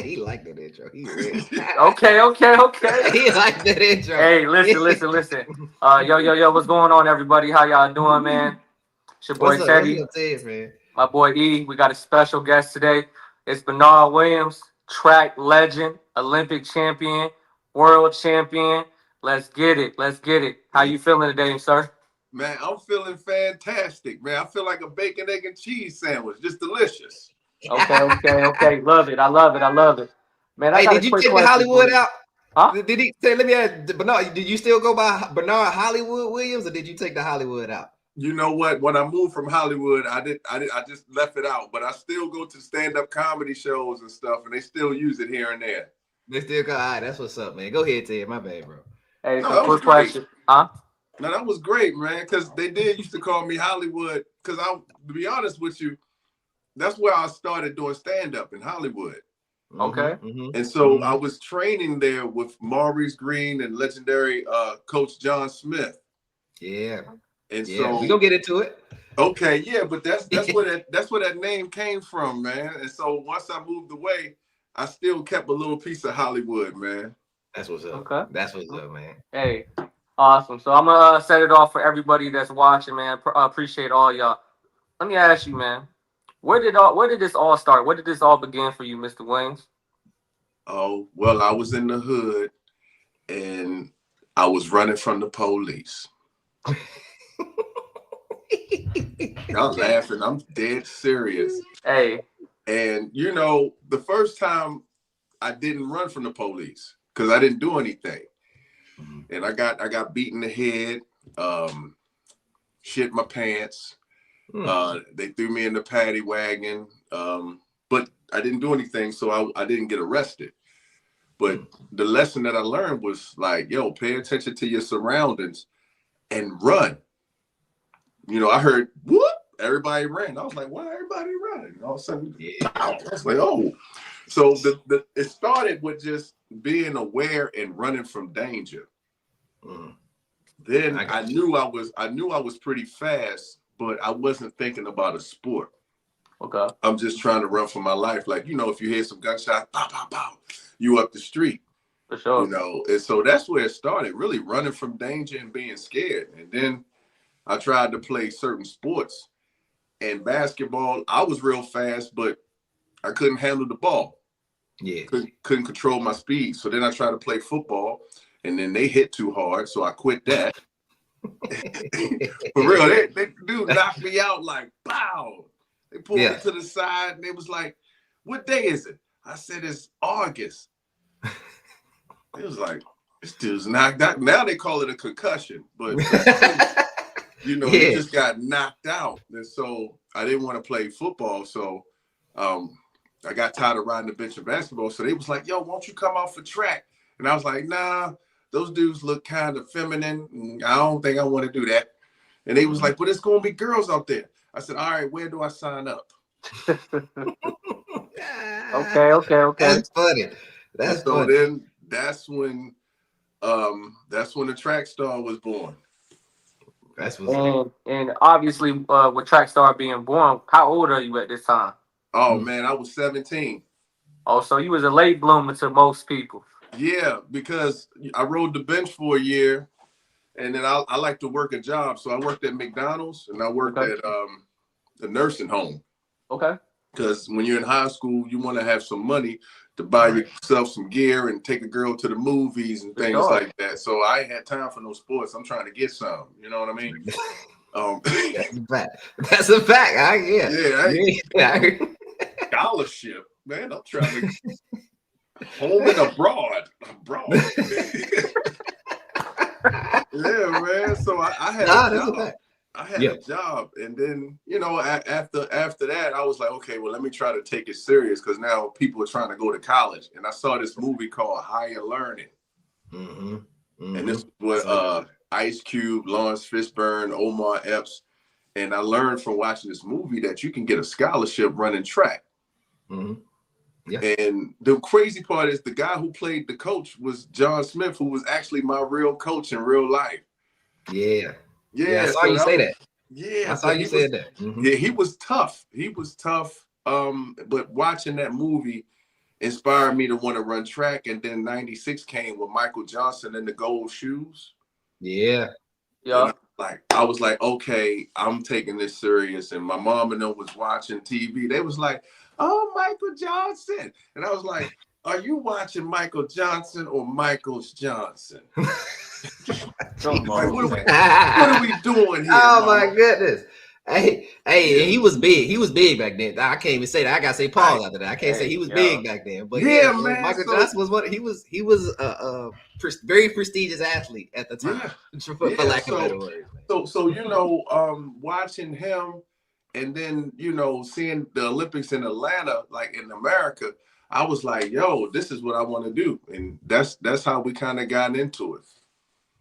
He liked that intro. He ready. Okay. He liked that intro. Hey, listen. Yo, what's going on, everybody? How y'all doing, man? It's your boy What's up? What's Teddy, up, Ted, man? my boy E. We got a special guest today. It's Bernard Williams, track legend, Olympic champion, world champion. Let's get it. How you feeling today, sir? Man, I'm feeling fantastic, man. I feel like a bacon, egg, and cheese sandwich. Just delicious. Okay. Love it. I love it. Man, I Hey, got a did you quick check the question for Hollywood you. out? Huh? Did he say? Let me ask Bernard. Did you still go by Bernard Hollywood Williams, or did you take the Hollywood out? You know what? When I moved from Hollywood, I just left it out. But I still go to stand-up comedy shows and stuff, and they still use it here and there. They still go. All right, that's what's up, man. Go ahead, Ted. My bad, bro. Hey, No, so that was quick great. question. Huh? No, that was great, man. Because they did used to call me Hollywood. Because to be honest with you, that's where I started doing stand-up in Hollywood. Okay. And so I was training there with Maurice Green and legendary Coach John Smith. Yeah. And so we gonna get into it. Okay, yeah, but that's where that name came from, man. And so once I moved away, I still kept a little piece of Hollywood, man. That's what's up. Okay. That's what's up, man. Hey, awesome. So I'm gonna set it off for everybody that's watching, man. Appreciate all y'all. Let me ask you, man. Where did this all start? Where did this all begin for you, Mr. Williams? Oh, well, I was in the hood and I was running from the police. Y'all laughing. I'm dead serious. Hey. And you know, the first time I didn't run from the police because I didn't do anything. And I got beat in the head, shit my pants. They threw me in the paddy wagon. But I didn't do anything, so I didn't get arrested. But the lesson that I learned was like, yo, pay attention to your surroundings and run. You know, I heard, whoop, everybody ran. I was like, why everybody running? And all of a sudden, I was like, oh. So it started with just being aware and running from danger. Then I knew I was pretty fast, but I wasn't thinking about a sport. Okay. I'm just trying to run for my life. Like, you know, if you hear some gunshots, pow, pow, pow, you up the street. For sure. You know, and so that's where it started, really running from danger and being scared. And then I tried to play certain sports. And basketball, I was real fast, but I couldn't handle the ball. Yeah. Couldn't control my speed. So then I tried to play football, and then they hit too hard, so I quit that. For real, they dude knocked me out like, pow. They pulled me to the side, and they was like, what day is it? I said, it's August. It was like, this dude's knocked out. Now they call it a concussion, but you know, he just got knocked out. And so I didn't want to play football. So I got tired of riding the bench of basketball. So they was like, yo, won't you come out for track? And I was like, nah, those dudes look kind of feminine. I don't think I want to do that. And they was like, but it's going to be girls out there. I said, all right, where do I sign up? Okay. That's funny. That's so funny. Then that's when the track star was born. That's what's and obviously with track star being born, how old are you at this time? Oh man, I was 17. Oh, so you was a late bloomer to most people. Yeah, because I rode the bench for a year, and then I like to work a job. So I worked at McDonald's and I worked at a nursing home. Okay. Because when you're in high school, you want to have some money to buy yourself some gear and take a girl to the movies and things like that. So I ain't had time for no sports. I'm trying to get some. You know what I mean? That's a fact. That's a fact. Scholarship, man. I'm trying to home and abroad. Yeah, man. So I had a job. I had a job, and then after that, I was like, okay, well, let me try to take it serious because now people are trying to go to college, and I saw this movie called Higher Learning, and this was Ice Cube, Lawrence Fishburne, Omar Epps, and I learned from watching this movie that you can get a scholarship running track. Yeah. And the crazy part is the guy who played the coach was John Smith, who was actually my real coach in real life. Yeah. Yeah, I saw you say that. Yeah, I saw you said that. Yeah, he was tough. He was tough. But watching that movie, inspired me to want to run track. And then 96 came with Michael Johnson and the gold shoes. Yeah. Yeah. I was like, okay, I'm taking this serious. And my mom and them was watching TV. They was like, oh, Michael Johnson. And I was like, are you watching Michael Johnson or Michael's Johnson? Like, what are we doing here? Oh, my goodness. Hey, he was big. He was big back then. I can't even say that. I gotta say Paul after that. I can't say he was big back then. But yeah, man, Michael Johnson was one. He was a very prestigious athlete at the time, for lack of better words. So watching him, and then seeing the Olympics in Atlanta, like in America, I was like, yo, this is what I want to do, and that's how we kind of got into it.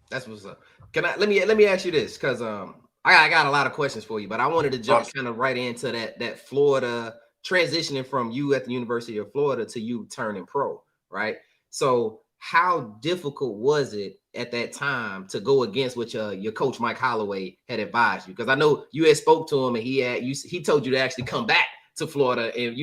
That's what's up. Let me ask you this, because I got a lot of questions for you, but I wanted to jump kind of right into that Florida transitioning from you at the University of Florida to you turning pro, right? So how difficult was it at that time to go against what your coach Mike Holloway had advised you? Because I know you had spoke to him and he told you to actually come back to Florida and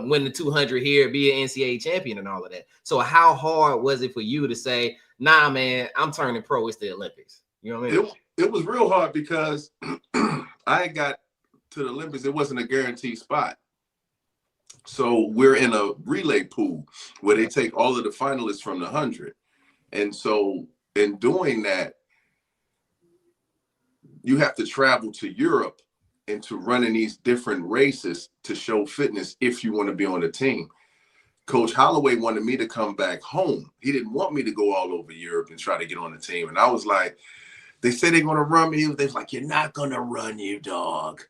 win the 200 here, be an NCAA champion and all of that. So how hard was it for you to say, nah, man, I'm turning pro, it's the Olympics? You know what I mean? It was real hard because I got to the Olympics. It wasn't a guaranteed spot. So we're in a relay pool where they take all of the finalists from the 100. And so in doing that, you have to travel to Europe and to run in these different races to show fitness if you want to be on the team. Coach Holloway wanted me to come back home. He didn't want me to go all over Europe and try to get on the team. And I was like, they said they're going to run me. They was like, you're not going to run you, dog.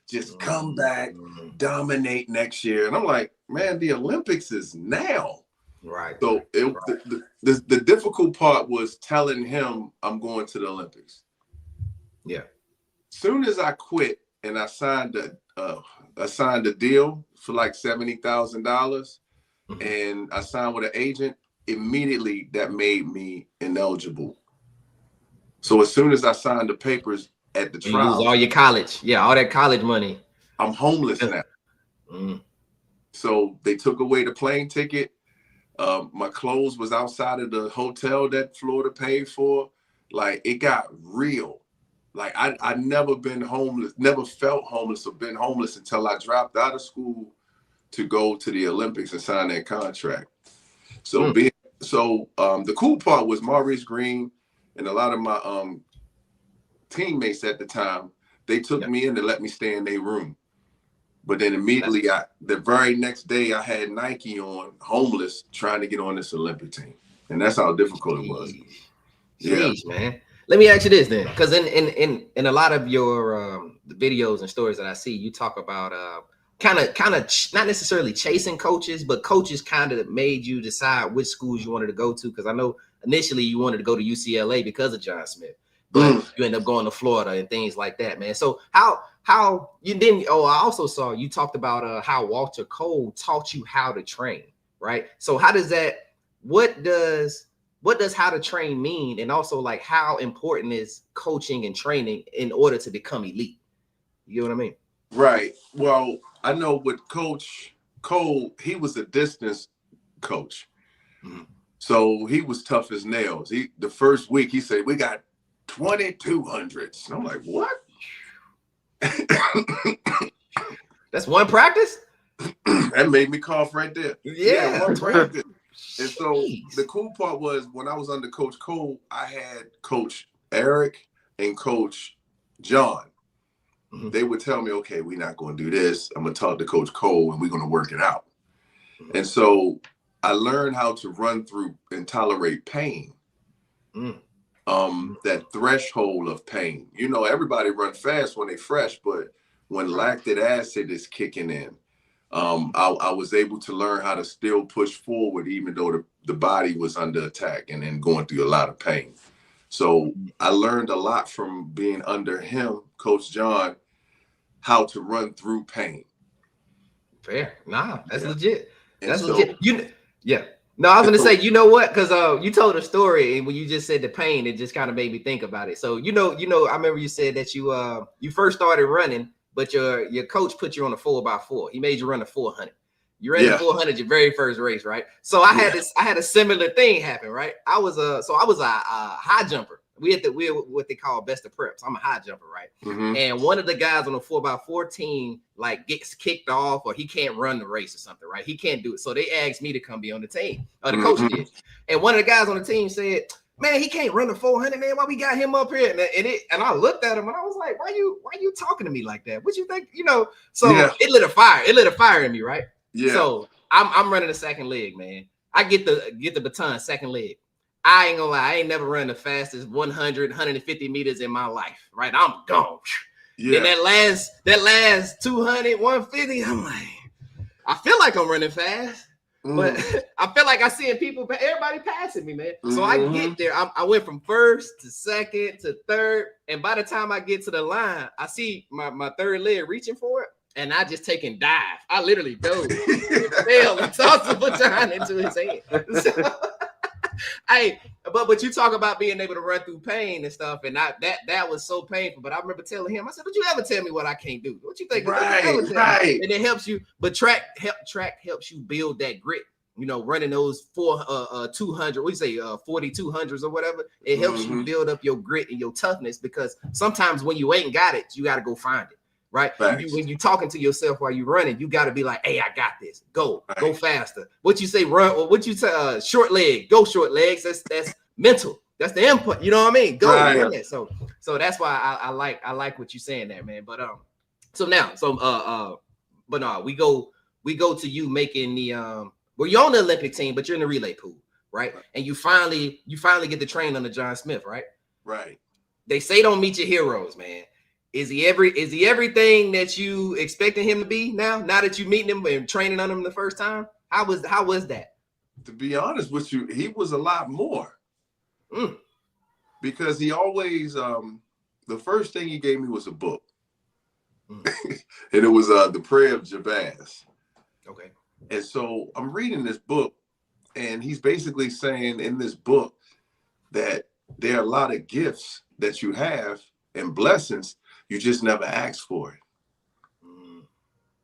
Just come back, dominate next year. And I'm like, man, the Olympics is now. Right. So the difficult part was telling him I'm going to the Olympics. Yeah. Soon as I quit and I signed a deal for like $70,000 and I signed with an agent, immediately that made me ineligible. So as soon as I signed the papers at the trial, you lose all your college, all that college money. I'm homeless now. So they took away the plane ticket. My clothes was outside of the hotel that Florida paid for. Like, it got real. Like, I never been homeless, never felt homeless or been homeless until I dropped out of school to go to the Olympics and sign that contract. So the cool part was Maurice Green and a lot of my teammates at the time, they took me in to let me stay in their room. But then immediately, the very next day, I had Nike on, homeless, trying to get on this Olympic team. And that's how difficult it was. Jeez, man. Let me ask you this then, because in a lot of your videos and stories that I see, you talk about kind of not necessarily chasing coaches, but coaches kind of made you decide which schools you wanted to go to. Because I know initially you wanted to go to UCLA because of John Smith, but you end up going to Florida and things like that, man. So how you didn't? Oh, I also saw you talked about how Walter Cole taught you how to train, right? So how does that? What does how to train mean? And also, like, how important is coaching and training in order to become elite? You know what I mean? Right. Well, I know with Coach Cole, he was a distance coach. So he was tough as nails. The first week he said, we got 2,200s. I'm like, what? That's one practice? That made me cough right there. Yeah, one practice. And so the cool part was when I was under Coach Cole, I had Coach Eric and Coach John. They would tell me, okay, we're not going to do this. I'm going to talk to Coach Cole and we're going to work it out. And so I learned how to run through and tolerate pain. That threshold of pain. You know, everybody run fast when they fresh, but when lactic acid is kicking in, I was able to learn how to still push forward, even though the body was under attack and then going through a lot of pain. So I learned a lot from being under him, Coach John, how to run through pain. Fair. Nah, that's legit. That's legit. No, I was gonna say, you know what? Because you told a story, and when you just said the pain, it just kind of made me think about it. So you know, I remember you said that you first started running, but your coach put you on a 4x4. He made you run a 400. You ran the 400 your very first race, right? So I had a similar thing happen, right? I was a high jumper. We're what they call best of preps. I'm a high jumper, right? Mm-hmm. And one of the guys on the 4x4 team like gets kicked off, or he can't run the race or something, right? He can't do it. So they asked me to come be on the team. Or the coach did. And one of the guys on the team said, "Man, he can't run the 400, man. Why we got him up here?" And I looked at him and I was like, why you talking to me like that? What you think? You know, so it lit a fire. It lit a fire in me, right? Yeah. So I'm running the second leg, man. I get the baton second leg. I ain't gonna lie, I ain't never run the fastest 100, 150 meters in my life, right? I'm gone. Yeah. Then that last 200, 150, I'm like, I feel like I'm running fast, but I feel like I seeing everybody passing me, man. So I get there. I went from first to second to third, and by the time I get to the line, I see my third leg reaching for it, and I just take and dive. I literally dove, fell, and tossed the baton into his hand. So, but you talk about being able to run through pain and stuff, and that was so painful. But I remember telling him, I said, "Would you ever tell me what I can't do? What you think?" Right. And it helps you. But track helps you build that grit. You know, running those 200, what you say, 4200s or whatever. It helps you build up your grit and your toughness, because sometimes when you ain't got it, you got to go find it. Right. When you talking to yourself while you're running, you got to be like, "Hey, I got this. Go faster." What you say, run, or what you say, short leg, go short legs. That's mental. That's the input. You know what I mean? Go. Right. So that's why I like what you're saying there, man. But Bernard, we go to you making the well, you're on the Olympic team, but you're in the relay pool, right? And you finally get to train under John Smith, right? Right. They say don't meet your heroes, man. Is he everything that you expecting him to be now that you meeting him and training on him the first time? How was that? To be honest with you, he was a lot more. Because he always the first thing he gave me was a book. And it was The Prayer of Jabez. Okay. And so I'm reading this book, and he's basically saying in this book that there are a lot of gifts that you have and blessings. You just never asked for it.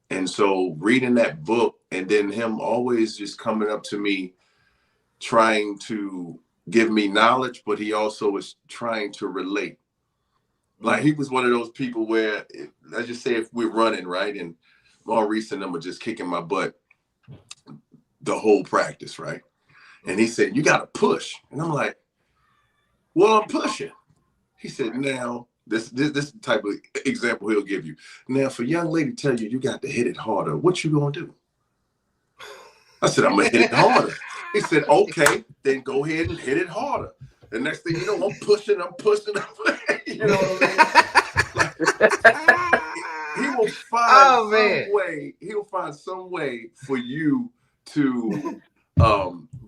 And so reading that book, and then him always just coming up to me, trying to give me knowledge, but he also was trying to relate. Like, he was one of those people where, let's just say if we're running, right, and Maurice and them are just kicking my butt the whole practice, right? And he said, "You got to push." And I'm like, "Well, I'm pushing." He said, "Now," this type of example he'll give you. "Now, if a young lady tell you got to hit it harder, what you gonna do?" I said, "I'm gonna hit it harder." He said, "Okay, then go ahead and hit it harder." The next thing you know, I'm pushing. You know what I mean? Like, he will find some way. He'll find some way for you to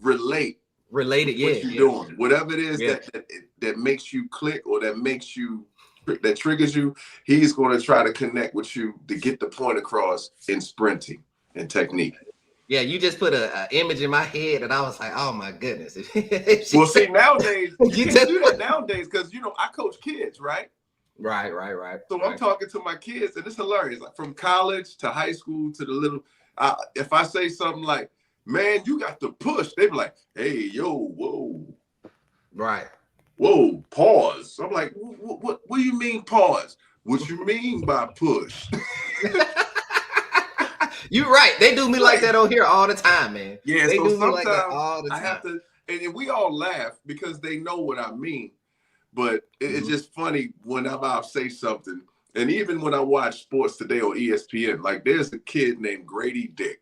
relate it. What you're doing, whatever it is that makes you click, or that triggers you, he's going to try to connect with you to get the point across in sprinting and technique. Yeah, you just put an image in my head, and I was like, "Oh my goodness!" Well, see, nowadays you can't do that nowadays, because I coach kids, right? Right. So I'm talking to my kids, and it's hilarious. Like, from college to high school to the little. If I say something like, "Man, you got to push," they be like, "Hey, yo, whoa." Right. Whoa, pause. I'm like, what do you mean pause? What you mean by push? You're right. They do me like that on here all the time, man. Yeah, they so do sometimes me like that all the time. I have to, and we all laugh because they know what I mean. But it's just funny whenever I say something. And even when I watch Sports Today on ESPN, like, there's a kid named Grady Dick.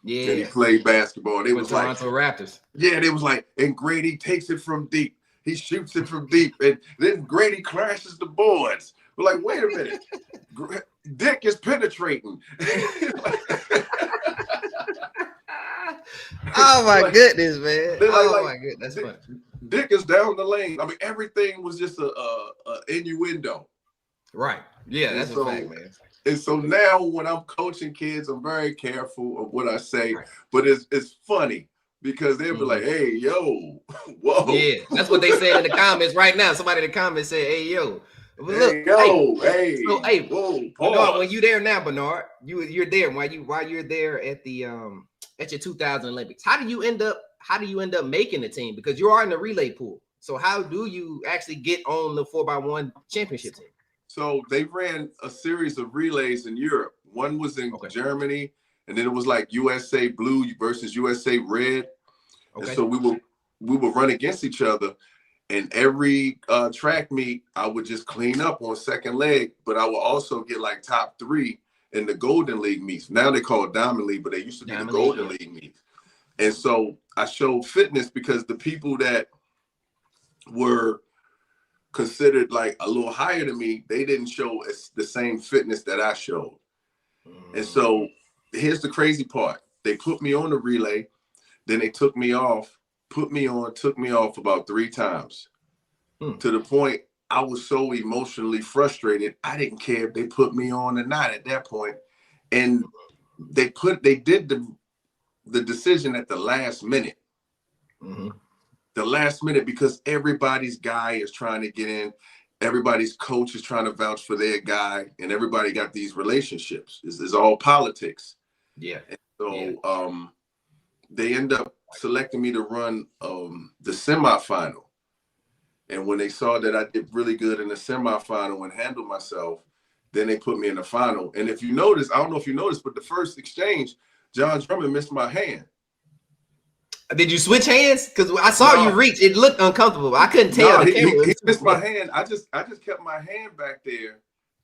Yeah. And he played basketball. And it was like Toronto Raptors. Yeah, and it was like, and Grady takes it from deep. He shoots it from deep. And then Grady crashes the boards. We're like, wait a minute. Dick is penetrating. Oh my goodness, man. My goodness. That's funny. Dick is down the lane. I mean, everything was just a innuendo. Right. Yeah, that's a fact, man. And so now when I'm coaching kids, I'm very careful of what I say. Right. But it's funny because they'll be like, "Hey, yo, whoa." Yeah, that's what they said in the comments right now. Somebody in the comments said, "Hey, yo." But look, Hey, yo, so hey, whoa, Bernard, when pause. you there now, Bernard, you're there while you're there at the at your 2000 Olympics. How do you end up making the team? Because you are in the relay pool. So how do you actually get on the 4x1 championship team? So they ran a series of relays in Europe. One was in Germany, and then it was like USA Blue versus USA Red. And so we would run against each other. And every track meet, I would just clean up on second leg, but I would also get like top 3 in the Golden League meets. Now they call it Diamond League, but they used to be the Golden League meets. And so I showed fitness because the people that were considered like a little higher than me, they didn't show the same fitness that I showed. And so here's the crazy part. They put me on the relay, then they took me off, put me on, took me off about 3 times to the point I was so emotionally frustrated. I didn't care if they put me on or not at that point. And they did the decision at the last minute. The last minute, because everybody's guy is trying to get in. Everybody's coach is trying to vouch for their guy, and everybody got these relationships. It's all politics. Yeah. And so they end up selecting me to run the semifinal. And when they saw that I did really good in the semifinal and handled myself, then they put me in the final. And if you notice, I don't know if you noticed, but the first exchange, John Drummond missed my hand. Did you switch hands? Because I saw you reach. It looked uncomfortable. I couldn't tell. He missed my hand. I just kept my hand back there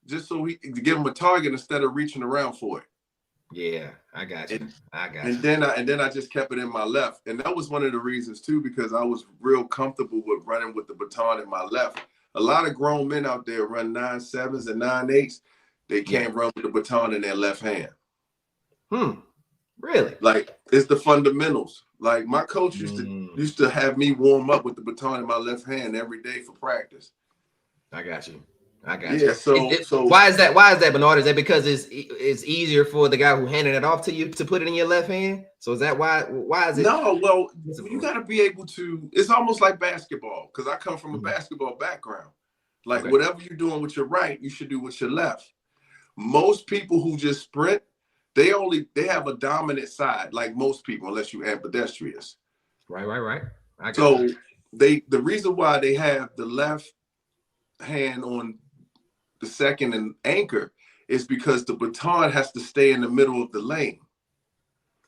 just so to give him a target instead of reaching around for it. Yeah, I got you. And then I just kept it in my left. And that was one of the reasons too, because I was real comfortable with running with the baton in my left. A lot of grown men out there run 9.7s and 9.8s. They can't run with the baton in their left hand. Really? Like, it's the fundamentals. Like, my coach used to have me warm up with the baton in my left hand every day for practice. I got you. Yeah. So why is that? Why is that, Bernard? Is that because it's easier for the guy who handed it off to you to put it in your left hand? So is that why? Why is it? No. Well, you got to be able to. It's almost like basketball, because I come from a basketball background. Like, whatever you're doing with your right, you should do with your left. Most people who just sprint, they have a dominant side, like most people, unless you're ambidextrous. Right. So the reason why they have the left hand on the second and anchor is because the baton has to stay in the middle of the lane.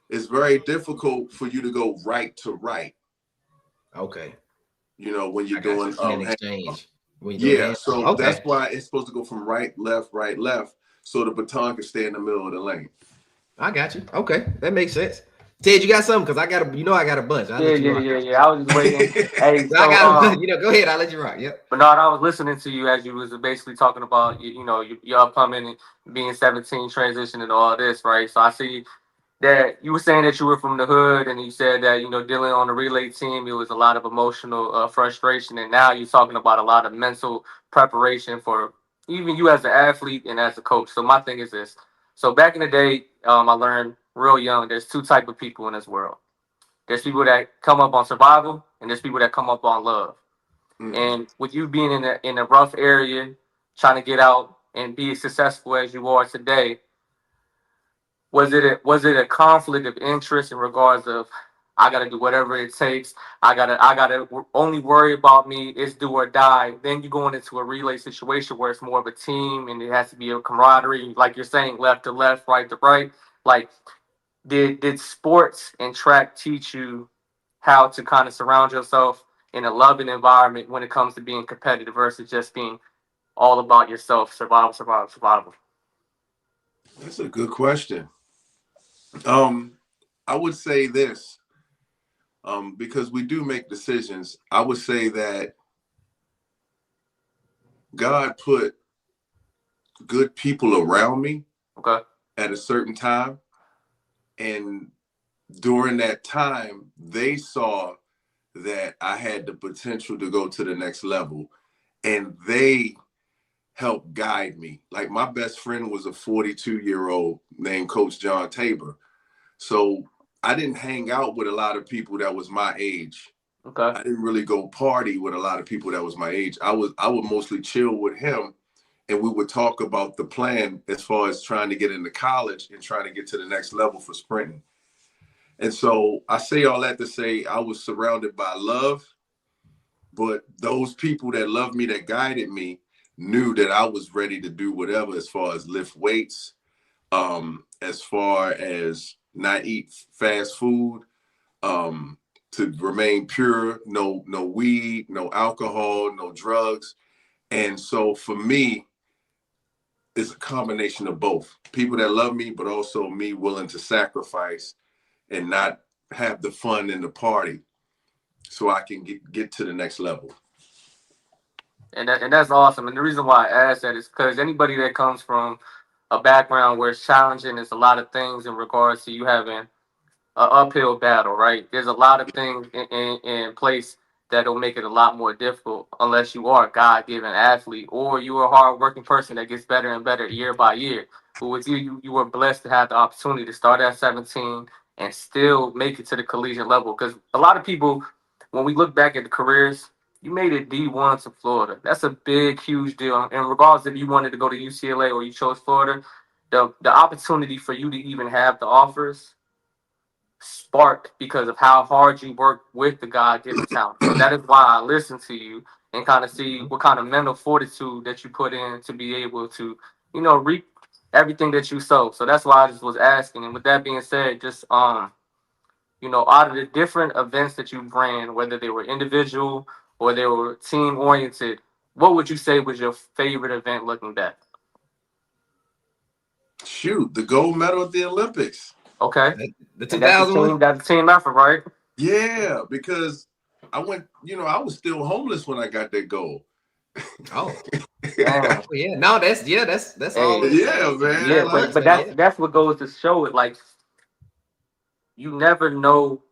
It's very difficult for you to go right to right. Okay. You know, when you're doing an exchange. So that's why it's supposed to go from right, left, so the baton can stay in the middle of the lane. I got you. Okay, that makes sense. Ted, you got something? Because I got a bunch. Yeah. I was just waiting. Hey, so, go ahead. I'll let you rock. Yep. Bernard, I was listening to you as you was basically talking about, your upcoming and being 17, transition and all this, right? So I see that you were saying that you were from the hood, and you said that, dealing on the relay team, it was a lot of emotional frustration, and now you're talking about a lot of mental preparation for even you as an athlete and as a coach. So my thing is this. So back in the day, I learned real young, there's 2 types of people in this world. There's people that come up on survival, and there's people that come up on love. And with you being in a rough area, trying to get out and be as successful as you are today, was it a conflict of interest in regards of, I got to do whatever it takes. I gotta only worry about me. It's do or die. Then you're going into a relay situation where it's more of a team and it has to be a camaraderie. Like you're saying, left to left, right to right. Like, did sports and track teach you how to kind of surround yourself in a loving environment when it comes to being competitive versus just being all about yourself, survival? That's a good question. I would say this. Because we do make decisions, I would say that God put good people around me at a certain time. And during that time, they saw that I had the potential to go to the next level. And they helped guide me. Like, my best friend was a 42-year-old named Coach John Tabor. So I didn't hang out with a lot of people that was my age Okay. I didn't really go party with a lot of people that was my age. I would mostly chill with him, and we would talk about the plan as far as trying to get into college and trying to get to the next level for sprinting. And so I say all that to say I was surrounded by love, but those people that loved me, that guided me, knew that I was ready to do whatever as far as lift weights, as far as not eat fast food, to remain pure, no weed, no alcohol, no drugs. And so for me, it's a combination of both. People that love me, but also me willing to sacrifice and not have the fun in the party so I can get to the next level. And that's awesome. And the reason why I ask that is because anybody that comes from a background where it's challenging, there's a lot of things in regards to you having an uphill battle, right? There's a lot of things in place that'll make it a lot more difficult unless you are a God-given athlete or you are a hard-working person that gets better and better year by year. But with you were blessed to have the opportunity to start at 17 and still make it to the collegiate level. Because a lot of people, when we look back at the careers, you made it D1 to Florida. That's a big, huge deal. And regardless if you wanted to go to UCLA or you chose Florida, the opportunity for you to even have the offers sparked because of how hard you work with the God-given talent. So that is why I listen to you and kind of see what kind of mental fortitude that you put in to be able to, reap everything that you sow. So that's why I just was asking. And with that being said, just out of the different events that you ran, whether they were individual or they were team oriented, what would you say was your favorite event looking back? Shoot, the gold medal at the Olympics. Okay. The 2001. That's a team effort, right? Yeah, because I went, I was still homeless when I got that gold. Oh. Yeah. No, that's all. Yeah, man. Yeah, but that's what goes to show it. Like, you never know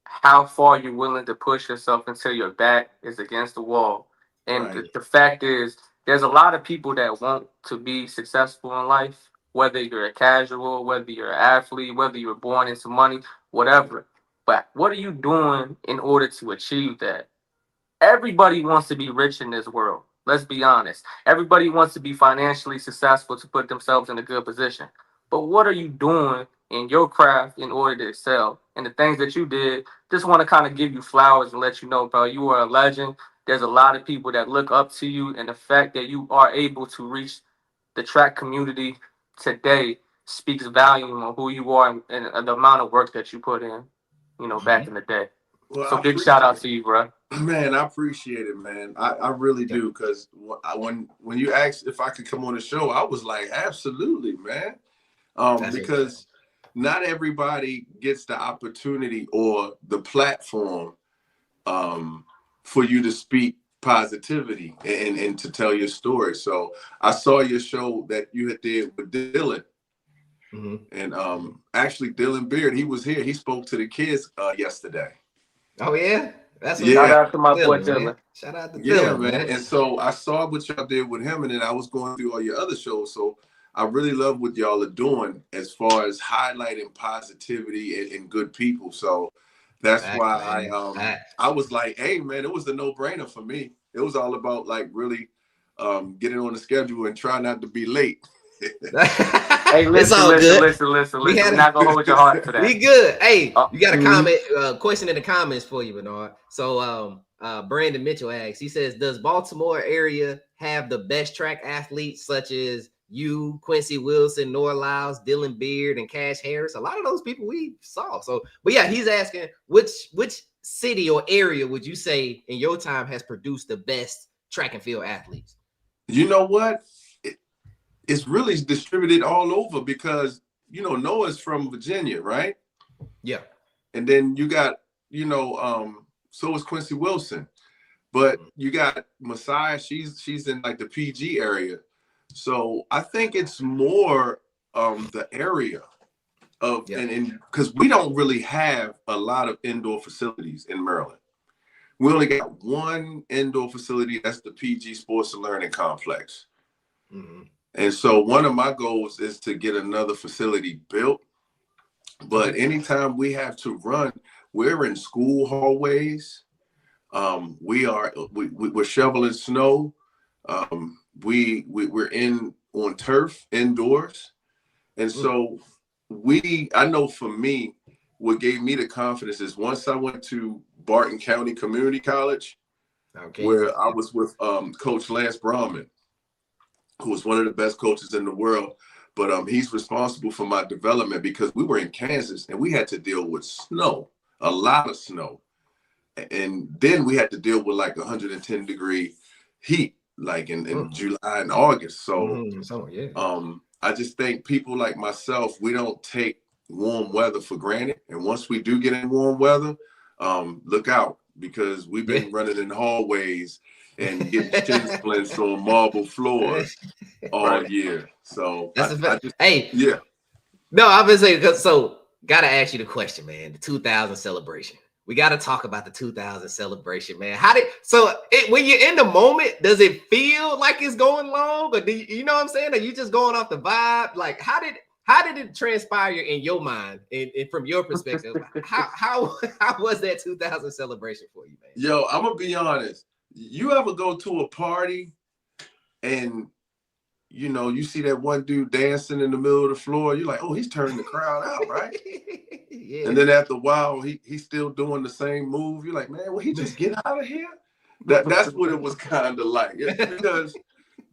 how far you're willing to push yourself until your back is against the wall. And right. the fact is, there's a lot of people that want to be successful in life, whether you're a casual, whether you're an athlete, whether you were born into money, whatever. But what are you doing in order to achieve that? Everybody wants to be rich in this world. Let's be honest. Everybody wants to be financially successful to put themselves in a good position. But what are you doing in your craft in order to excel? And the things that you did, just want to kind of give you flowers and let you know, bro, you are a legend. There's a lot of people that look up to you, and the fact that you are able to reach the track community today speaks volume on who you are and the amount of work that you put in, back in the day. Well, so big shout out to you, bro. Man, I appreciate it, man. I really do, because when you asked if I could come on the show, I was like, absolutely, man. Because not everybody gets the opportunity or the platform for you to speak positivity and to tell your story. So I saw your show that you had did with Dylan. Mm-hmm. And actually Dylan Beard, he was here. He spoke to the kids yesterday. Oh yeah? That's Shout out to my boy Dylan. Shout out to Dylan, man. And so I saw what y'all did with him, and then I was going through all your other shows. So I really love what y'all are doing as far as highlighting positivity and good people. So that's why I was like, hey man, it was a no-brainer for me. It was all about like really getting on the schedule and trying not to be late. Hey, listen. We're not gonna hold your heart to that. We good. Hey, you got a comment, question in the comments for you, Bernard. So Brandon Mitchell asks, he says, does Baltimore area have the best track athletes such as you, Quincy Wilson, Noah Lyles, Dylan Beard, and Cash Harris? A lot of those people we saw. So, but yeah, he's asking which city or area would you say in your time has produced the best track and field athletes? You know what? It's really distributed all over because, Noah's from Virginia, right? Yeah. And then you got, so is Quincy Wilson. But you got Messiah, she's in like the PG area. So I think it's more the area of, and because we don't really have a lot of indoor facilities in Maryland. We only got one indoor facility, that's the PG Sports and Learning Complex. Mm-hmm. And so one of my goals is to get another facility built. But anytime we have to run, we're in school hallways. We're shoveling snow. We're on turf indoors. And so I know for me, what gave me the confidence is once I went to Barton County Community College, where I was with Coach Lance Brahman, who was one of the best coaches in the world. But he's responsible for my development because we were in Kansas and we had to deal with snow, a lot of snow. And then we had to deal with like 110-degree heat, like in July and August. So, I just think people like myself, we don't take warm weather for granted. And once we do get in warm weather, look out, because we've been running in hallways and getting shin splints on marble floors all year. So that's yeah. No, I've been saying, so gotta ask you the question, man. The 2000 celebration. We got to talk about the 2000 celebration, man. When you're in the moment, does it feel like it's going long, or you know what I'm saying? Are you just going off the vibe? Like, how did it transpire in your mind, and from your perspective? how was that 2000 celebration for you, man? Yo, I'm gonna be honest. You ever go to a party and you see that one dude dancing in the middle of the floor? You're like, oh, he's turning the crowd out, right? Yeah. And then after a while, he's still doing the same move. You're like, man, will he just get out of here? That's what it was kind of like. Because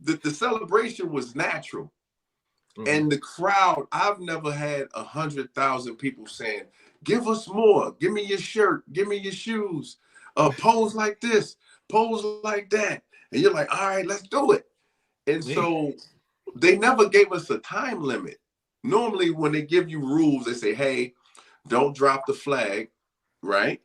the celebration was natural. And the crowd, I've never had 100,000 people saying, give us more. Give me your shirt. Give me your shoes. Pose like this. Pose like that. And you're like, all right, let's do it. And so they never gave us a time limit. Normally, when they give you rules, they say, hey, don't drop the flag, right?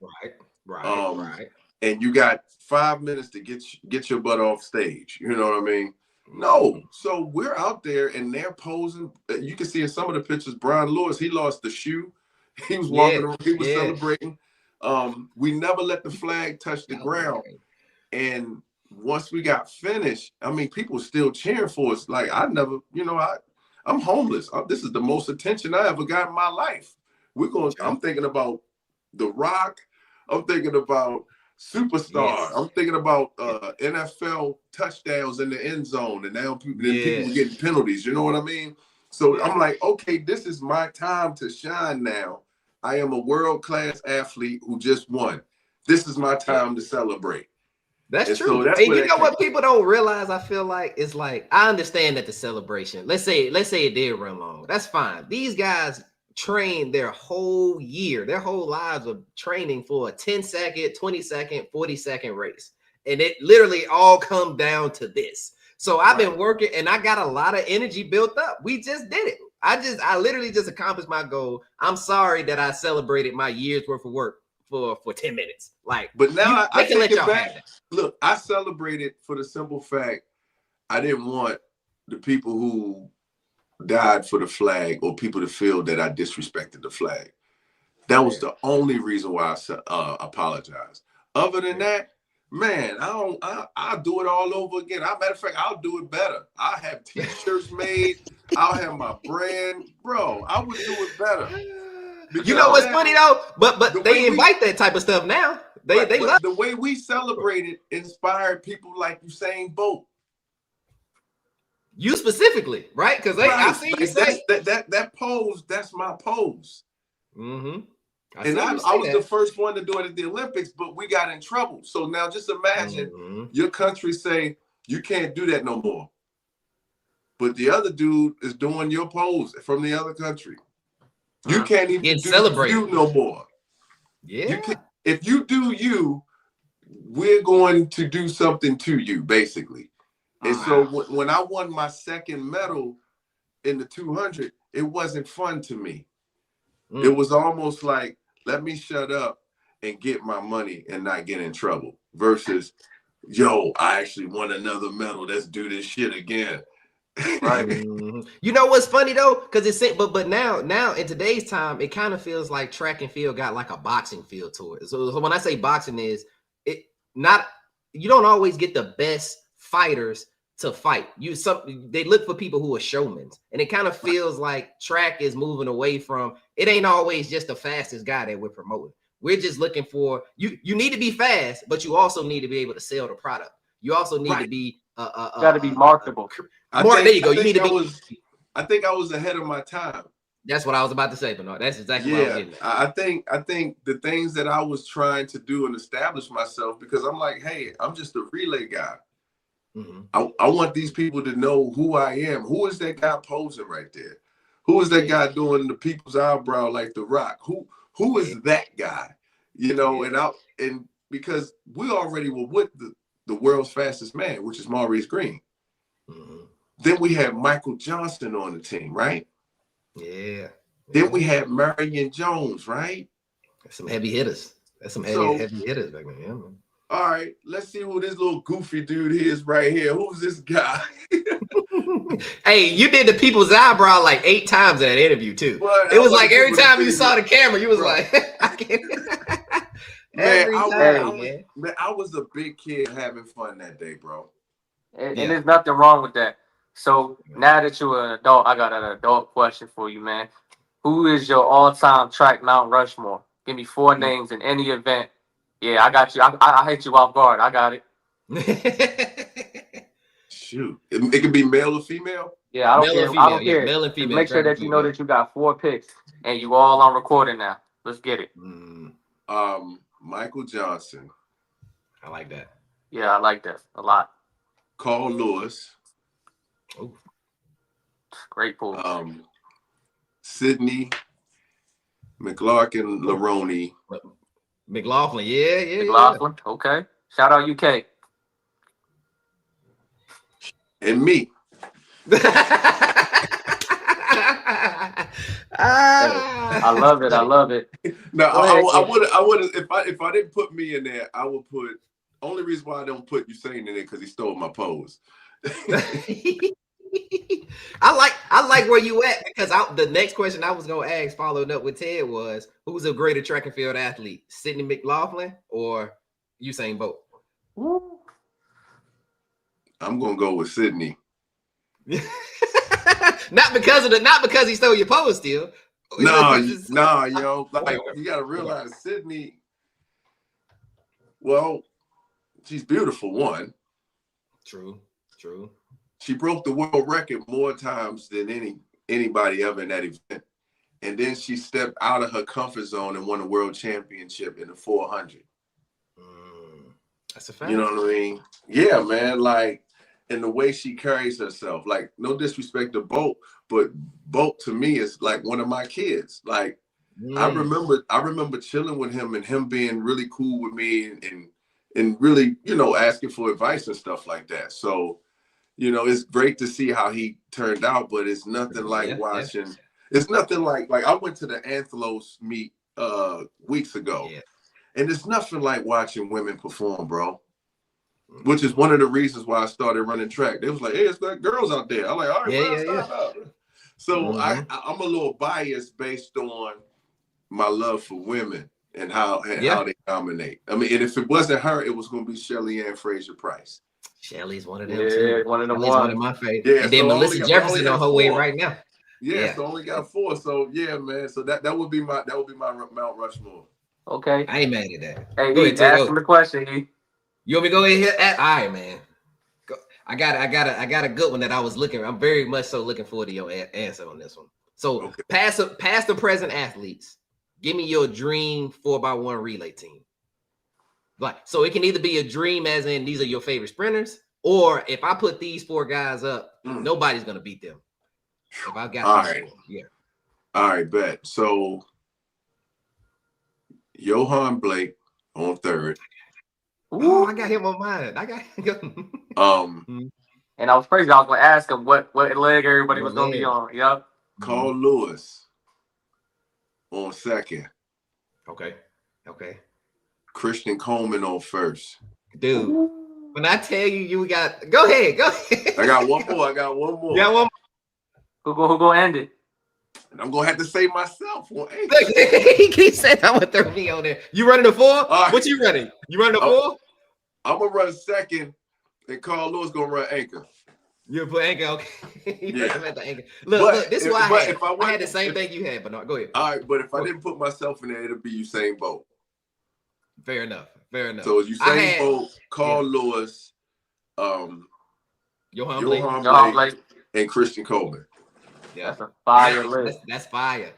Right. And you got 5 minutes to get your butt off stage. You know what I mean? No. So we're out there and they're posing. You can see in some of the pictures, Brian Lewis, he lost the shoe. He was walking around, he was celebrating. We never let the flag touch the ground. And once we got finished, I mean, people still cheering for us. Like, I'm homeless. This is the most attention I ever got in my life. I'm thinking about The Rock. I'm thinking about Superstar. I'm thinking about NFL touchdowns in the end zone. And now people getting penalties. You know what I mean? So I'm like, okay, this is my time to shine now. I am a world-class athlete who just won. This is my time to celebrate. That's true. And you know what people don't realize, I feel like, it's like, I understand that the celebration, let's say it did run long. That's fine. These guys trained their whole year, their whole lives of training for a 10-second, 20-second, 40-second race. And it literally all come down to this. So I've been working and I got a lot of energy built up. We just did it. I literally just accomplished my goal. I'm sorry that I celebrated my year's worth of work for 10 minutes. But now I can let y'all back. Look, I celebrated for the simple fact I didn't want the people who died for the flag or people to feel that I disrespected the flag. That was the only reason why I apologized. Other than that, man, I'll do it all over again. Matter of fact, I'll do it better. I'll have t-shirts made. I'll have my brand. Bro, I would do it better. Because you know what's funny though? But they invite that type of stuff now. They love the way we celebrated inspired people like Usain Bolt. You specifically, right? Because I see you say that pose. That's my pose. Mm-hmm. I was the first one to do it at the Olympics, but we got in trouble. So now just imagine your country say you can't do that no more, but the other dude is doing your pose from the other country. You can't even do you no more. Yeah. If you do you, we're going to do something to you, basically. And so when I won my second medal in the 200, it wasn't fun to me. It was almost like, let me shut up and get my money and not get in trouble versus, yo, I actually won another medal. Let's do this shit again. Right. You know what's funny though? Because it's but now in today's time, it kind of feels like track and field got like a boxing feel to it. So when I say boxing you don't always get the best fighters to fight. They look for people who are showmen, and it kind of feels like track is moving away from it. Ain't always just the fastest guy that we're promoting. We're just looking for you. You need to be fast, but you also need to be able to sell the product. You also need to be got to be marketable. There you go. You need to be. I think I was ahead of my time. That's what I was about to say, Bernard. That's exactly what I was getting at. I think the things that I was trying to do and establish myself, because I'm like, hey, I'm just a relay guy. I want these people to know who I am. Who is that guy posing right there? Who is that guy doing the people's eyebrow like The Rock? Who is that guy? You know, and because we already were with the world's fastest man, which is Maurice Green. Then we had Michael Johnson on the team, right? Yeah. Then we had Marion Jones, right? That's some heavy hitters. That's some heavy hitters back then. Yeah, man. All right, let's see who this little goofy dude is right here. Who's this guy? Hey, you did the people's eyebrow like 8 times in that interview too. Well, it was like every time you saw the camera, you was like, I can't. I was a big kid having fun that day, bro. And there's nothing wrong with that. So now that you're an adult, I got an adult question for you, man. Who is your all-time track Mount Rushmore? Give me 4 names in any event. Yeah, I got you. I hit you off guard. I got it. Shoot. It can be male or female? Yeah, I don't care. Male and female. Make sure that you know that you got 4 picks and you all on recording now. Let's get it. Michael Johnson. I like that. Yeah, I like that a lot. Carl Lewis. Oh. Great pool. Sidney McLaughlin. McLaughlin, yeah. McLaughlin, okay. Shout out UK. And me. I love it. I love it. No, I would if I didn't put me in there, I would put. Only reason why I don't put Usain in there because he stole my pose. I like where you at because the next question I was gonna ask, following up with Ted, was who's a greater track and field athlete, Sidney McLaughlin or Usain Bolt? I'm gonna go with Sidney. not because he stole your pose still. No, yo. Like, you gotta realize Sidney, well, she's beautiful, one. True. She broke the world record more times than anybody ever in that event. And then she stepped out of her comfort zone and won a world championship in the 400. That's a fact. You know what I mean? Yeah, man. Like, and the way she carries herself, like, no disrespect to Bolt, but Bolt to me is like one of my kids. Like, I remember chilling with him and him being really cool with me and really, you know, asking for advice and stuff like that. So, you know, it's great to see how he turned out, but it's nothing like watching. Yeah. It's nothing like I went to the Anthelos meet weeks ago, and it's nothing like watching women perform, bro. Which is one of the reasons why I started running track. They was like, "Hey, it's got girls out there." I'm like, "All right, stop. So I'm a little biased based on my love for women and how they dominate. I mean, and if it wasn't her, it was going to be Shelly Ann Fraser-Price. Shelly's one of them too. One of them. One of my favorites. Yeah, and then Melissa Jefferson on her way right now. Yeah, so only got 4. So yeah, man. So that would be my Mount Rushmore. Okay. I ain't mad at that. Hey, ask him the question, E. You want me to go ahead here? All right, man. Go. I got a good one that I was looking. I'm very much so looking forward to your answer on this one. So past or present athletes, give me your dream 4x1 relay team. Like, so it can either be a dream as in these are your favorite sprinters, or if I put these 4 guys up, nobody's gonna beat them. If I got all right. 4, All right, bet. So Johan Blake on 3rd. Oh, I got him on mine. I got him. And I was crazy. I was gonna ask him what leg everybody was gonna be on. Yep. Carl Lewis on 2nd. Okay. Christian Coleman on 1st. Dude, when I tell you got, go ahead. I got one more. You got one more. Who gonna end it? And I'm gonna have to say myself. He keeps saying I'm gonna throw me on there. You running the 4? Right. What you running? You running the 4? I'm gonna run 2nd, and Carl Lewis gonna run anchor. You put anchor, okay? Yeah. At the anchor. Look, this is why I had the same thing you had, but no, go ahead. All right, but if I didn't put myself in there, it'll be Usain Bolt. Fair enough. Fair enough. So Usain Bolt, Carl Lewis, Johan Blake, and Christian Coleman. Yeah, that's a fire list. That's fire.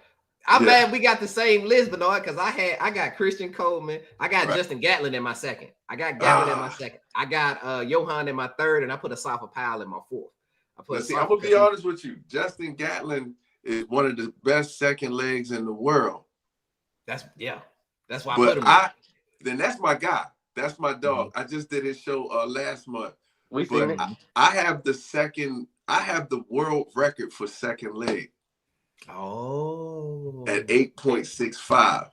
I'm mad we got the same list, Bernard, because I got Christian Coleman. I got Justin Gatlin in my second. I got Gatlin in my second. I got Johan in my third, and I put Asafa Powell in my fourth. I'm gonna be honest with you. Justin Gatlin is one of the best second legs in the world. That's why I put him. Then that's my guy. That's my dog. I just did his show last month. I have the world record for second leg. Oh. At 8.65.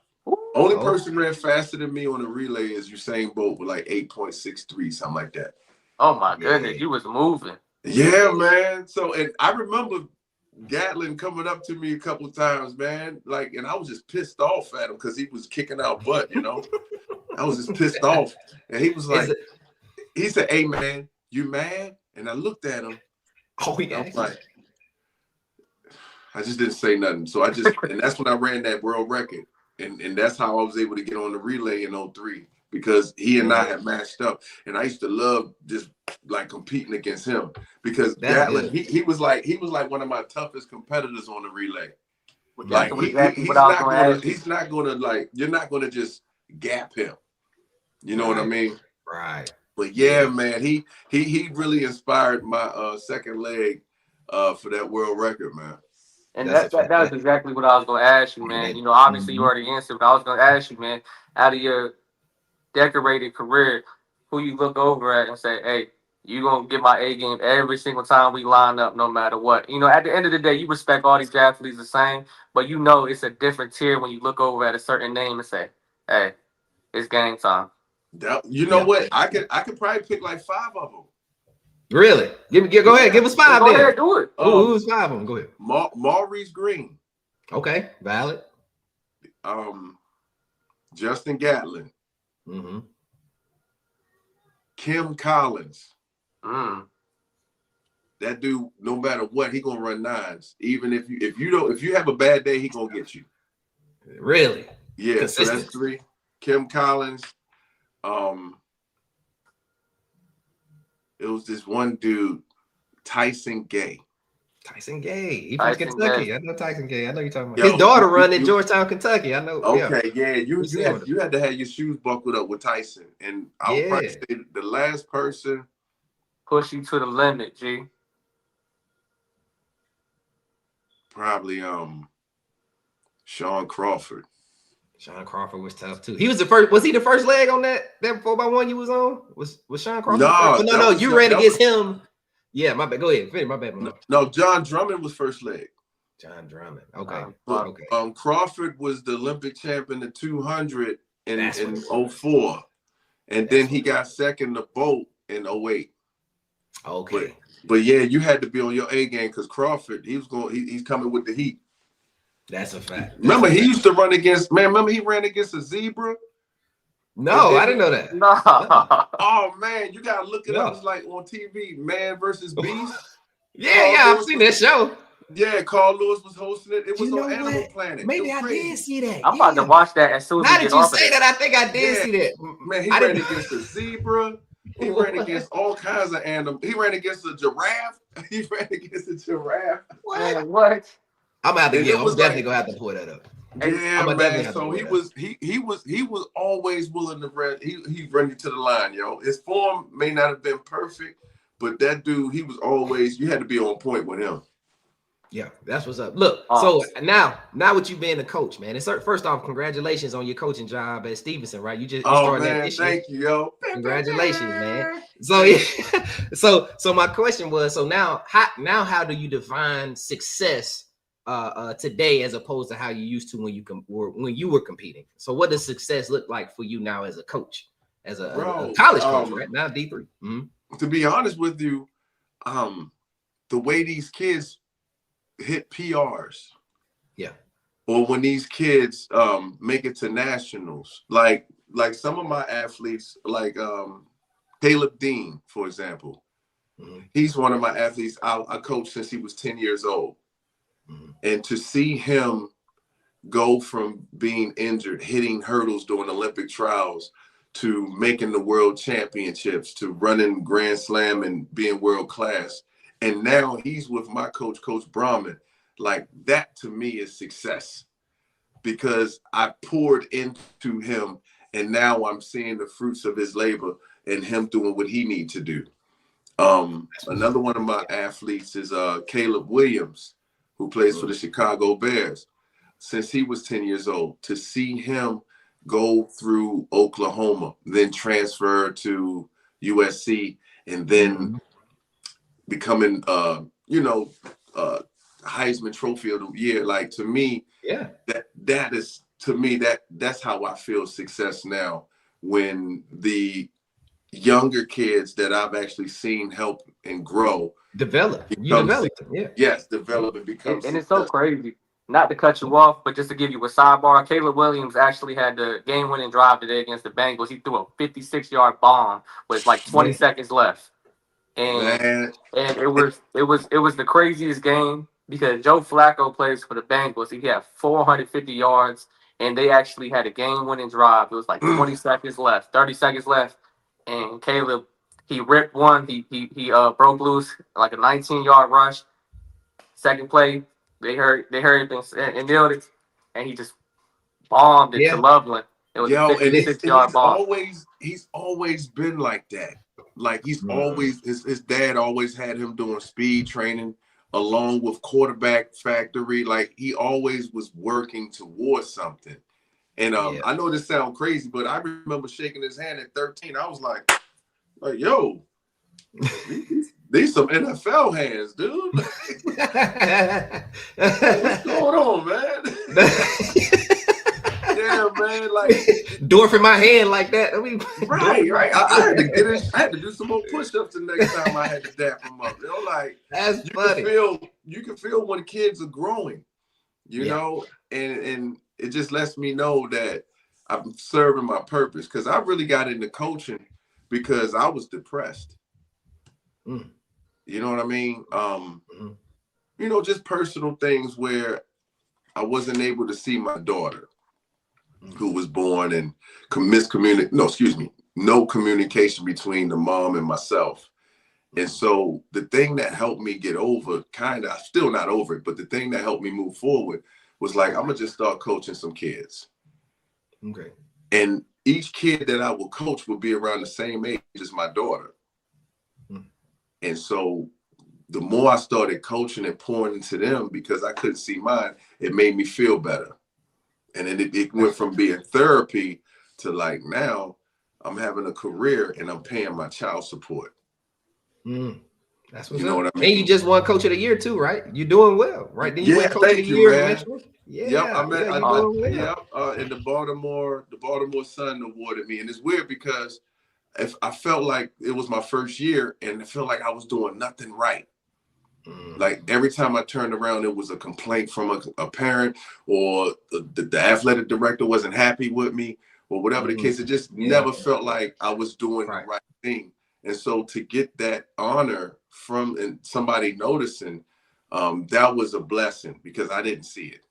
Only person ran faster than me on the relay is Usain Bolt with like 8.63, something like that. Oh my goodness, you was moving. Yeah, man. So, and I remember Gatlin coming up to me a couple of times, man. Like, and I was just pissed off at him because he was kicking out butt, you know. I was just pissed off. And he was like, he said, "Hey, man, you mad?" And I looked at him. Oh, yeah. I was like, I just didn't say nothing. So and that's when I ran that world record. And that's how I was able to get on the relay in 03 because he and I had matched up. And I used to love just like competing against him because Gatlin, he was like one of my toughest competitors on the relay. Like he's not gonna like, you're not gonna just gap him. You know what I mean? Right. But yeah, man, he really inspired my second leg for that world record, man. And that was exactly what I was going to ask you, man. You know, obviously you already answered, but I was going to ask you, man, out of your decorated career, who you look over at and say, hey, you're going to get my A game every single time we line up, no matter what. You know, at the end of the day, you respect all these athletes the same, but you know it's a different tier when you look over at a certain name and say, hey, it's game time. You know what? I could probably pick like 5 of them. Really? Go ahead. Give us 5 Go then. ahead, do it. Who's 5 of them? Go ahead. Maurice Green. Okay, valid. Justin Gatlin. Mm-hmm. Kim Collins. That dude, no matter what, he gonna run 9s. Even if you have a bad day, he gonna get you. Really? Yeah. So that's 3. Kim Collins. It was this one dude, Tyson Gay. Tyson Gay. He from Kentucky. Gay. I know Tyson Gay. I know you're talking about. His daughter run in Georgetown, Kentucky. I know. Okay, yeah. You had to have your shoes buckled up with Tyson. And I would probably say the last person. Push you to the limit, G. Probably Sean Crawford. Sean Crawford was tough too. He was the first. Was he the first leg on that 4x1 you was on? Was Sean Crawford? No. You ran against him. Yeah, my bad. Go ahead. My bad. No, John Drummond was first leg. John Drummond. Okay. Okay. Crawford was the Olympic champion in 200 in 04. And then he got second to Bolt in 08. Okay. But yeah, you had to be on your A game because Crawford, he's coming with the heat. That's a fact. Remember, he used to run against, man, he ran against a zebra? No, I didn't know that. No. Oh, man, you got to look it up. It's like on TV, Man versus Beast. Yeah, I've seen that show. Yeah, Carl Lewis was hosting it. It was on Animal Planet. Maybe I did see that. I'm about to watch that as soon as How did you say that? I think I did see that. Man, he ran against a zebra. He ran against all kinds of animals. He ran against a giraffe. He ran against a giraffe. What? I'm definitely gonna have to pull that up. Yeah, man. So he was always willing to run. He ran you to the line, yo. His form may not have been perfect, but that dude, he was always. You had to be on point with him. Yeah, that's what's up. Look, so now with you being a coach, man. And first off, congratulations on your coaching job at Stevenson, right? You started that this year. Thank you, yo. Congratulations, man. So yeah, so my question was, so now how do you define success today as opposed to how you used to when you were competing? So what does success look like for you now as a coach, as a college coach, right? Now D3. Mm-hmm. To be honest with you, the way these kids hit PRs, or when these kids make it to nationals, like some of my athletes, like Caleb Dean, for example. He's one of my athletes I coached since he was 10 years old. And to see him go from being injured, hitting hurdles during Olympic trials, to making the world championships, to running Grand Slam and being world class. And now he's with my coach, Coach Brahman. Like, that to me is success, because I poured into him and now I'm seeing the fruits of his labor and him doing what he needs to do. Another one of my athletes is Caleb Williams, who plays for the Chicago Bears. Since he was 10 years old, to see him go through Oklahoma, then transfer to USC, and then becoming, Heisman Trophy of the year. Like, to me, that's how I feel success now. When the younger kids that I've actually seen help and grow, develop and become. And it's so crazy. Not to cut you off, but just to give you a sidebar, Caleb Williams actually had the game-winning drive today against the Bengals. He threw a 56-yard bomb with like 20 seconds left, and it was the craziest game, because Joe Flacco plays for the Bengals. He had 450 yards, and they actually had a game-winning drive. It was like 20 seconds left, 30 seconds left, and Caleb, he ripped one. He broke loose like a 19-yard rush. Second play, they heard and nailed it, and he just bombed it to Loveland. It was a 56-yard bomb. He's always been like that. Like, he's always, his dad always had him doing speed training along with quarterback factory. Like, he always was working towards something. And I know this sounds crazy, but I remember shaking his hand at 13. I was like, yo, these some NFL hands, dude. What's going on, man? Yeah, man. Like, dwarf in my hand like that. I mean, right. I had to get in. I had to do some more push-ups the next time I had to dap him up. Like, that's funny. You can feel when kids are growing, you know, and it just lets me know that I'm serving my purpose, because I really got into coaching because I was depressed. You know what I mean? Just personal things where I wasn't able to see my daughter, who was born, and no communication between the mom and myself. And so the thing that helped me get over, still not over it, but the thing that helped me move forward was like, I'm gonna just start coaching some kids. Okay. And each kid that I will coach will be around the same age as my daughter. And so the more I started coaching and pouring into them, because I couldn't see mine, it made me feel better. And then it went from being therapy to, like, now I'm having a career and I'm paying my child support. That's what's up. What I mean? And you just won Coach of the Year too, right? You're doing well, right? Then you won Coach of the Year eventually. And the Baltimore Sun awarded me. And it's weird because if I felt like it was my first year and it felt like I was doing nothing right. Like, every time I turned around, it was a complaint from a parent, or the athletic director wasn't happy with me, or whatever the case. It just never felt like I was doing the right thing. And so to get that honor from somebody noticing, that was a blessing, because I didn't see it.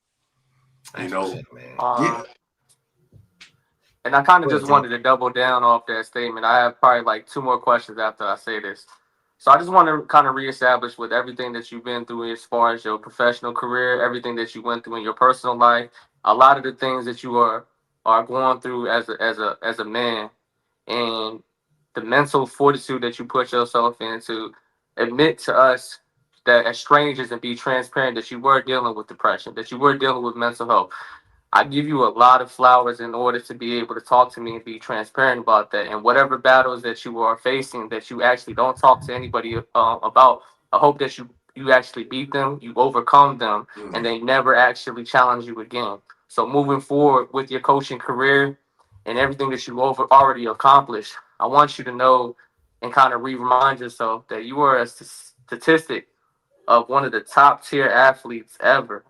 And I kind of just wanted to double down off that statement. I have probably like 2 more questions after I say this. So I just want to kind of reestablish, with everything that you've been through as far as your professional career, everything that you went through in your personal life, a lot of the things that you are going through as a man, and the mental fortitude that you put yourself in to admit to us that, as strangers, and be transparent that you were dealing with depression, that you were dealing with mental health. I give you a lot of flowers in order to be able to talk to me and be transparent about that. And whatever battles that you are facing that you actually don't talk to anybody about, I hope that you actually beat them, you overcome them, and they never actually challenge you again. So moving forward with your coaching career and everything that you've already accomplished, I want you to know and kind of remind yourself that you are a statistic of one of the top tier athletes ever.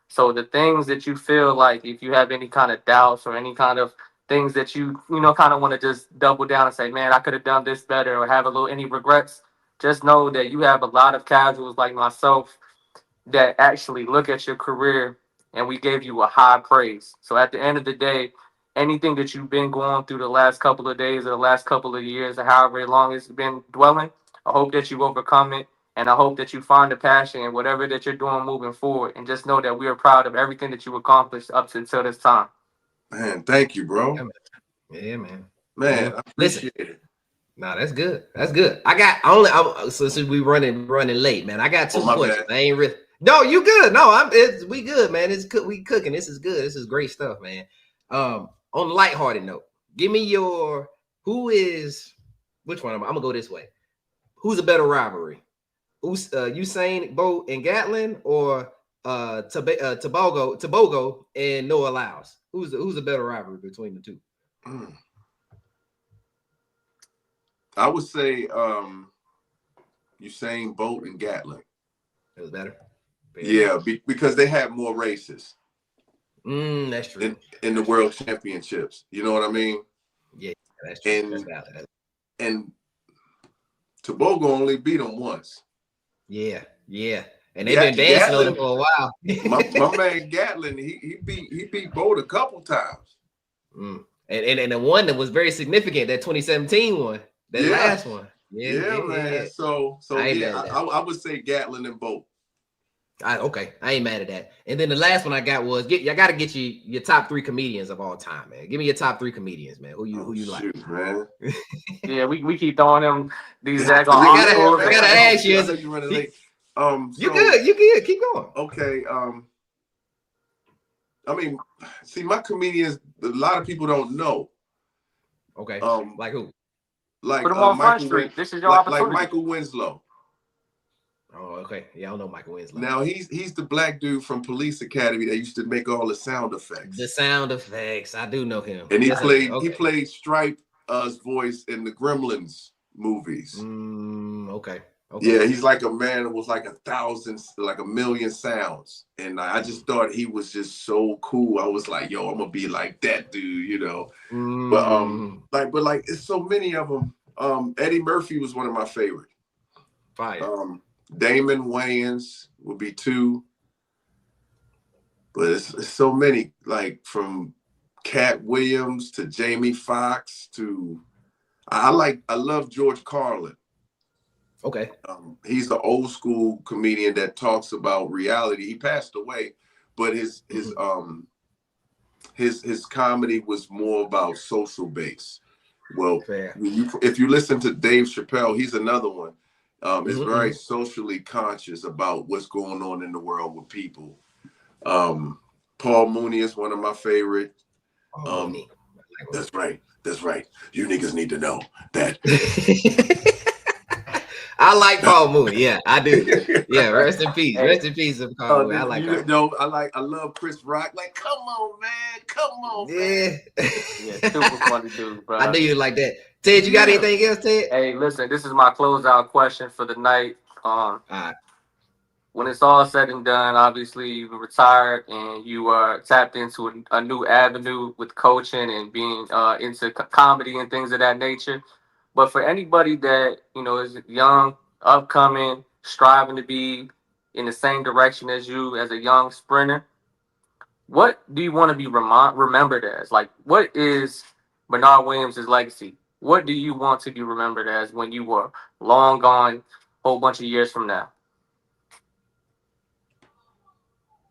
So the things that you feel like, if you have any kind of doubts or any kind of things that you kind of want to just double down and say, man, I could have done this better, or have any regrets, just know that you have a lot of casuals like myself that actually look at your career and we gave you a high praise. So at the end of the day, anything that you've been going through the last couple of days or the last couple of years or however long it's been dwelling, I hope that you overcome it. And I hope that you find a passion in whatever that you're doing moving forward. And just know that we are proud of everything that you accomplished up until this time. Man, thank you, bro. Yeah, man. Man, I appreciate it. Nah, that's good. That's good. I got only so since we running late, man. I got two questions. Bad. I ain't really. No, you good. No, we good, man. We cooking. This is good. This is great stuff, man. On a lighthearted note, give me your which one? I'm gonna go this way. Who's a better rivalry? Usain Bolt and Gatlin, or Tobogo and Noah Lyles? Who's a better rivalry between the two? I would say Usain Bolt and Gatlin. It was better. Yeah, because they had more races. That's true. In the world championships. You know what I mean? Yeah, that's true. And Tobogo only beat him once. Yeah. And they've been dancing on him for a while. my man Gatlin, he beat Bolt a couple times. And the one that was very significant, that 2017 one, last one. Yeah, man. Yeah. So I would say Gatlin and Bolt. Okay, I ain't mad at that. And then the last one I got was I got to get you your top 3 comedians of all time, man. Give me your top 3 comedians, man. Who you like, man? Yeah, we keep throwing them these. I gotta ask you. You running late. You good. Keep going. Okay. I mean, see, my comedians, a lot of people don't know. Okay. Like who? Like put them on Front Street. This is your opportunity. Like Michael Winslow. Oh, okay. Yeah, I don't know Michael Winslow. Now he's the black dude from Police Academy that used to make all the sound effects. The sound effects. I do know him. And he played Stripe's voice in the Gremlins movies. Okay. Yeah, he's like a man that was like 1,000,000 sounds. And I just thought he was just so cool. I was like, yo, I'm gonna be like that dude, you know. But it's so many of them. Eddie Murphy was one of my favorite. Fire. Damon Wayans would be 2. But it's so many, like from Cat Williams to Jamie Foxx to I love George Carlin. Okay. He's the old school comedian that talks about reality. He passed away, but his comedy was more about social base. Well, if you listen to Dave Chappelle, he's another one. Is very socially conscious about what's going on in the world with people. Paul Mooney is one of my favorite. That's right. You niggas need to know that. I like Paul Mooney. Yeah, I do. Yeah, rest in peace. Rest in peace of Paul Mooney. I like I love Chris Rock. Like, come on, man. Come on, man. Yeah, super funny dude, bro. I knew you like that. Ted, you got anything else, Ted? Hey, listen, this is my closeout question for the night. All right. When it's all said and done, obviously you retired and you are tapped into a new avenue with coaching and being into comedy and things of that nature. But for anybody that, is young, upcoming, striving to be in the same direction as you as a young sprinter, what do you want to be remembered as? Like, what is Bernard Williams' legacy? What do you want to be remembered as when you were long gone, a whole bunch of years from now?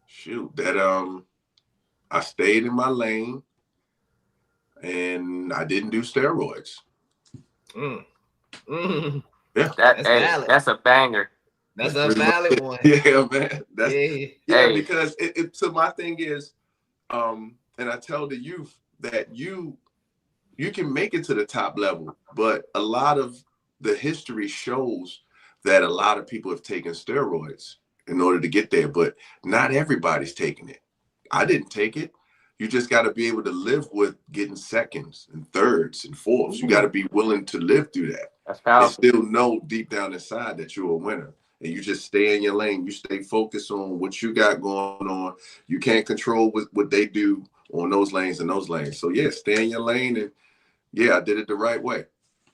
Shoot, that I stayed in my lane and I didn't do steroids. Yeah, that's a banger. That's a valid one. Yeah, man. Because so my thing is, and I tell the youth that you can make it to the top level, but a lot of the history shows that a lot of people have taken steroids in order to get there, but not everybody's taking it. I didn't take it. You just got to be able to live with getting seconds and thirds and fourths. You got to be willing to live through that. That's powerful. And still know deep down inside that you're a winner. And you just stay in your lane. You stay focused on what you got going on. You can't control what they do on those lanes and those lanes. So, yeah, stay in your lane. And, yeah, I did it the right way.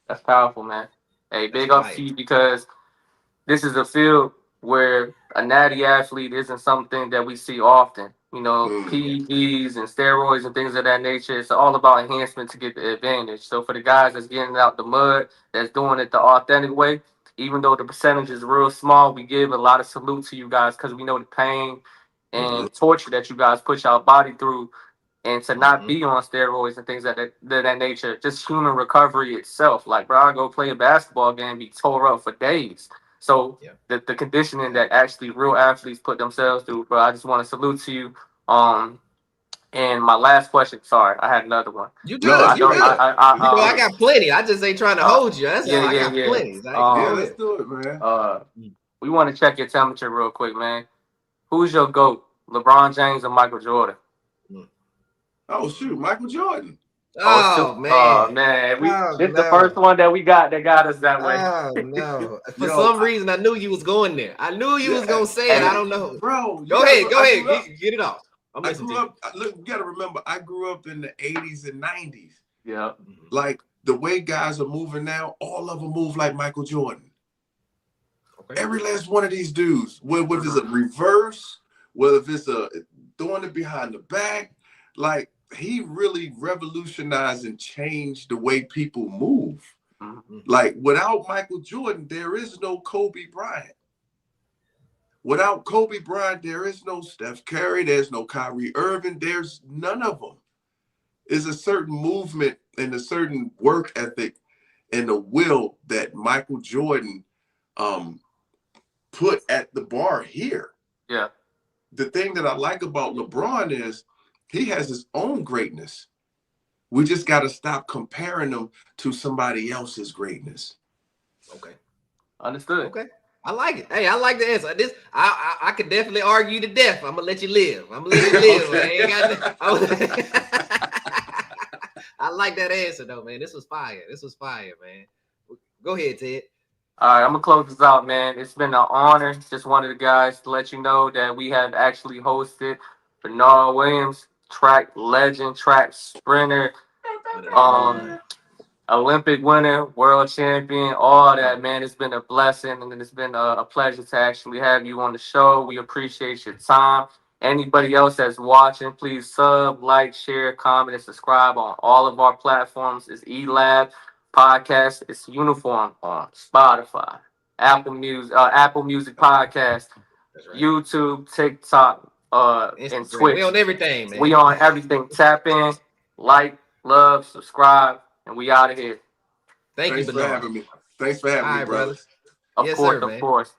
That's powerful, man. Hey, big up to you, because this is a field where a natty athlete isn't something that we see often. PEDs and steroids and things of that nature. It's all about enhancement to get the advantage. So for the guys that's getting out the mud, that's doing it the authentic way, even though the percentage is real small, we give a lot of salute to you guys because we know the pain and torture that you guys put your body through, and to not be on steroids and things of that nature. Just human recovery itself. Like, bro, I go play a basketball game, be tore up for days. So the conditioning that actually real athletes put themselves through, bro, I just want to salute to you. And my last question, sorry, I had another one. You good? You good? I got plenty. I just ain't trying to hold you. That's all. I got plenty. Let's do it, man. We want to check your temperature real quick, man. Who's your GOAT, LeBron James or Michael Jordan? Oh shoot, Michael Jordan. Oh man. This the first one that we got that got us that way. Oh no. For some reason I knew you was going there. I knew you was gonna say it. I don't know. Bro, go ahead. Get it off. I grew up, look, you gotta remember, I grew up in the 80s and 90s. Yeah. Like the way guys are moving now, all of them move like Michael Jordan. Okay. Every last one of these dudes, whether it's a reverse, whether it's a throwing it behind the back, like he really revolutionized and changed the way people move. Like without Michael Jordan, there is no Kobe Bryant. Without Kobe Bryant, there is no Steph Curry, there's no Kyrie Irving, there's none of them. There's a certain movement and a certain work ethic and the will that Michael Jordan put at the bar here. Yeah. The thing that I like about LeBron is he has his own greatness. We just got to stop comparing him to somebody else's greatness. Okay. Understood. Okay. I like it. Hey, I like the answer. This I could definitely argue to death. I'm gonna let you live. I'm gonna let you live. I like that answer though, man. This was fire. Man. Go ahead, Ted. All right, I'm gonna close this out, man. It's been an honor. Just wanted the guys to let you know that we have actually hosted Bernard Williams, track legend, track sprinter, Olympic winner, world champion, all that, man. It's been a blessing, and it's been a pleasure to actually have you on the show. We appreciate your time. Anybody else that's watching, please sub, like, share, comment, and subscribe on all of our platforms. It's eLab Podcast. It's Uniform on Spotify, Apple Music Podcast, YouTube, TikTok, and Twitch. We on everything, man. We on everything. Tap in, like, love, subscribe, and we out of here. Thanks for having me. Thanks for having me, brothers. Of course.